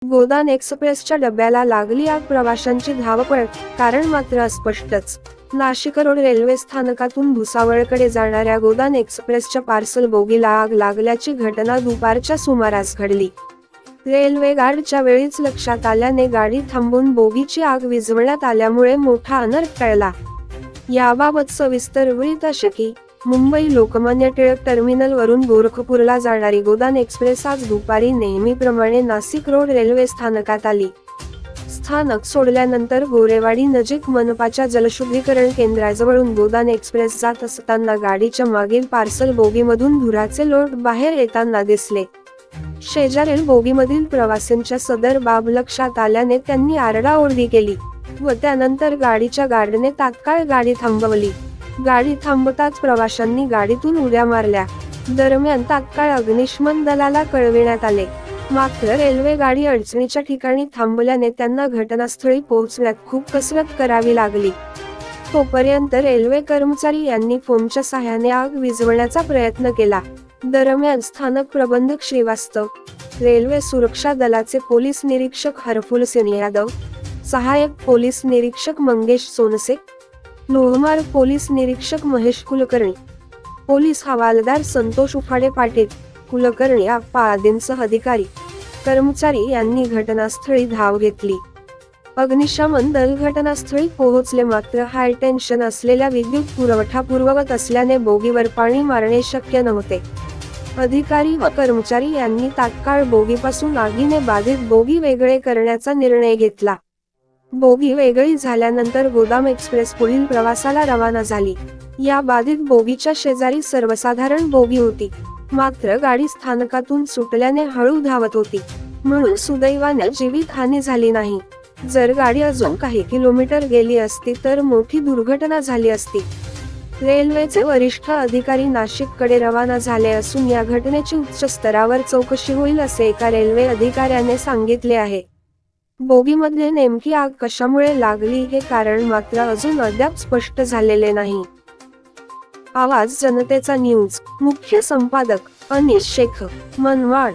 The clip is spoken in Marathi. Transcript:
गोदान एक्सप्रेसच्या डब्याला लागली आग, प्रवाशांची धावपळ, कारण मात्र अस्पष्टच। नाशिक रोड रेल्वे स्थानकातून भुसावळकडे जाणाऱ्या गोदान एक्सप्रेसच्या पार्सल बोगीला आग लागल्याची घटना दुपारच्या सुमारास घडली। रेल्वे गार्डच्या वेळीच लक्षात आल्याने गाडी थांबवून बोगीची आग विझवण्यात आल्यामुळे मोठा अनर्थ टळला। याबाबत सविस्तर वृत्त असे की, मुंबई लोकमान्य टिळक टर्मिनल वरून गोरखपूरला जाणारी गोदान एक्सप्रेस आज दुपारी नेहमीप्रमाणे नाशिक रोड रेल्वे स्थानकात आली। स्थानक सोडल्यानंतर गोरेवाडी नजीक मनपाच्या जलशुद्धीकरण केंद्राजवळून गोदान एक्सप्रेस जात असताना गाडीच्या मागील पार्सल बोगीमधून धुराचे लोट बाहेर येताना दिसले। शेजारील बोगीमधील प्रवाशांच्या सदर बाब लक्षात आल्याने त्यांनी आरडाओरडी केली व त्यानंतर गाडीच्या गार्डने तात्काळ गाडी थांबवली। गाडी थांबताच प्रवाशांनी गाडीतून उड्या मारल्या। दरम्यान तात्काळ अग्निशमन दलाला कळविण्यात आले, मात्र रेल्वे गाडी अडचणीच्या ठिकाणी थांबल्याने त्यांना घटनास्थळी पोहोचण्यात खूप कसरत करावी लागली। तोपर्यंत रेल्वे कर्मचारी यांनी फोनच्या सहाय्याने आग विझवण्याचा प्रयत्न केला। दरम्यान स्थानक प्रबंधक श्रीवास्तव, रेल्वे सुरक्षा दलाचे पोलीस निरीक्षक हरफुलसिंह यादव, सहायक पोलीस निरीक्षक मंगेश सोनसे, लोहमार्ग पोलीस निरीक्षक महेश कुलकर्णी, पोलीस हवालदार संतोष उफाडे पाटील, कुलकर्णी आप्पा आदींसह अधिकारी कर्मचारी यांनी घटनास्थळी धाव घेतली। अग्निशमन दल घटनास्थळी पोहोचले, मात्र हाय टेन्शन असलेल्या विद्युत पुरवठा पूर्ववत असल्याने बोगीवर पाणी मारणे शक्य नव्हते। अधिकारी व कर्मचारी यांनी तात्काळ बोगीपासून आगीने बाधित बोगी वेगळे करण्याचा निर्णय घेतला। बोगी वेगळी झाल्यानंतर गोदान एक्सप्रेस पुढील प्रवासाला रवाना झाली। या बाधित बोगीच्या शेजारी सर्वसाधारण बोगी होती, मात्र गाडी स्थानकातून सुटल्याने हळू धावत होती, म्हणून सुदैवाने जीवित हानी झाली नाही। जर गाडी अजून काही किलोमीटर गेली असती तर मोठी दुर्घटना झाली असती। रेल्वेचे वरिष्ठ अधिकारी नाशिककडे रवाना झाले असून या घटनेची उच्च स्तरावर चौकशी होईल असे एका रेल्वे अधिकाऱ्याने सांगितले आहे। बोगीमध्ये नेमकी आग कशामुळे लागली हे कारण मात्र अजून अद्याप स्पष्ट झालेले नाही। आवाज जनतेचा न्यूज, मुख्य संपादक अनिश शेख, मनमाड।